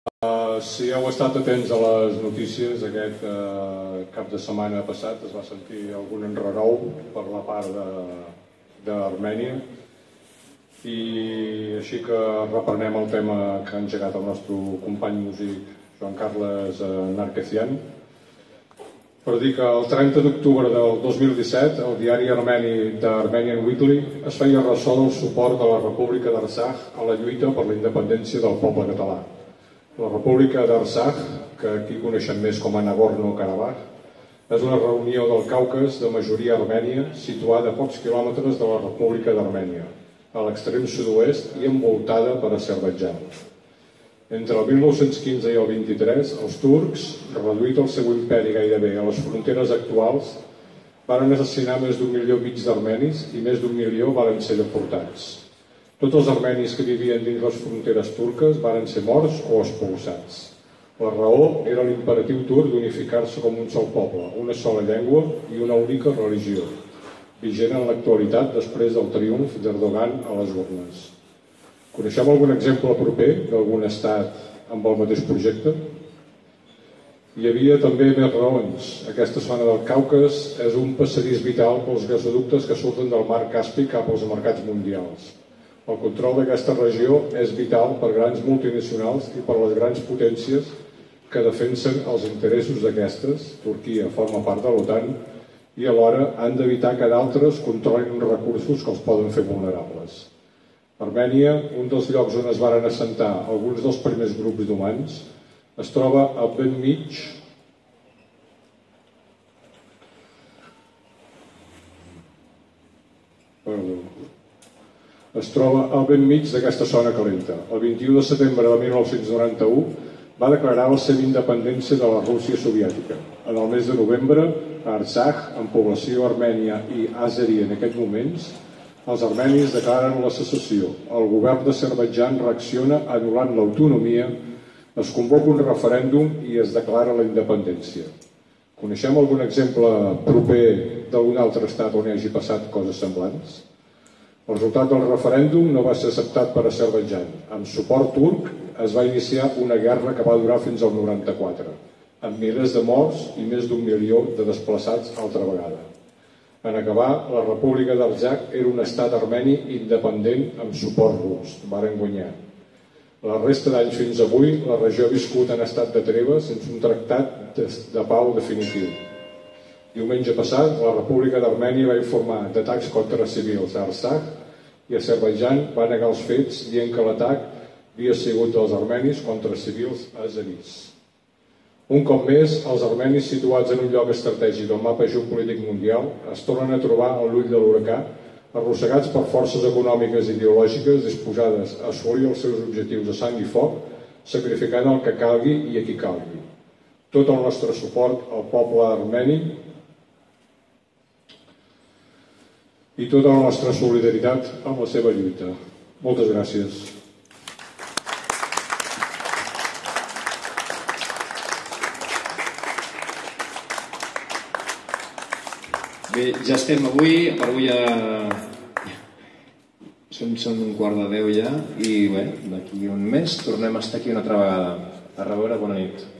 Si heu estat atents a les notícies, aquest cap de setmana passat es va sentir algun enrenou per la part d'Armènia, i així que reprenem el tema que ha engegat el nostre company músic Joan Carles Narkecian, per dir que el 30 d'octubre del 2017 el diari armeni The Armenian Weekly es feia ressò del suport de la República d'Artsakh a la lluita per la independència del poble català. La República d'Artsakh, que aquí coneixem més com a Nagorno-Karabakh, és una reunió del Caucas de majoria armènia situada a pocs quilòmetres de la República d'Armènia, a l'extrem sud-oest i envoltada per Azerbaidjan. Entre el 1915 i el 23, els turcs, reduït el seu imperi gairebé a les fronteres actuals, van assassinar més d'1,5 milió d'armenis i més d'1 milió van ser deportats. Tots els armenis que vivien dins les fronteres turques van ser morts o expulsats. La raó era l'imperatiu turc d'unificar-se com un sol poble, una sola llengua i una única religió, vigent en l'actualitat després del triomf d'Erdogan a les urnes. Coneixem algun exemple proper d'algun estat amb el mateix projecte? Hi havia també més raons. Aquesta zona del Caucas és un passadís vital pels gasoductes que surten del mar Caspi cap als mercats mundials. El control d'aquesta regió és vital per grans multinacionals i per les grans potències que defensen els interessos d'aquestes. Turquia forma part de l'OTAN i alhora han d'evitar que d'altres controlin uns recursos que els poden fer vulnerables. Armènia, un dels llocs on es varen assentar alguns dels primers grups d'humans, es troba al ben mig d'aquesta zona calenta. El 21 de setembre de 1991 va declarar la seva independència de la Rússia soviètica. En el mes de novembre, a Artsakh, amb població armènia i àzeri en aquests moments, els armenis declaren la secessió. El govern d'Azerbaidjan reacciona anul·lant l'autonomia, es convoca un referèndum i es declara la independència. Coneixem algun exemple proper d'algun altre estat on hi hagi passat coses semblants? El resultat del referèndum no va ser acceptat per Azerbaidjan. Amb suport turc es va iniciar una guerra que va durar fins al 94, amb milers de morts i més d'1 milió de desplaçats altra vegada. En acabar, la República d'Artsakh era un estat armeni independent amb suport rus. Varen guanyar. La resta d'anys fins avui, la regió ha viscut en estat de treva sense un tractat de pau definitiu. Diumenge passat, la República d'Armènia va informar d'atacs contra civils a Artsakh i Azerbaidjan va negar els fets, dient que l'atac havia sigut dels armenis contra civils azeris. Un cop més, els armenis situats en un lloc estratègic del mapa geopolític mundial es tornen a trobar a l'ull de l'huracà, arrossegats per forces econòmiques i ideològiques disposades a assolir els seus objectius a sang i foc, sacrificant el que calgui i a qui calgui. Tot el nostre suport al poble armeni i tota la nostra solidaritat amb la seva lluita. Moltes gràcies. Bé, ja estem avui, per avui ja són 9:15 ja, i bé, d'aquí un mes tornem a estar aquí una altra vegada. A reveure, bona nit.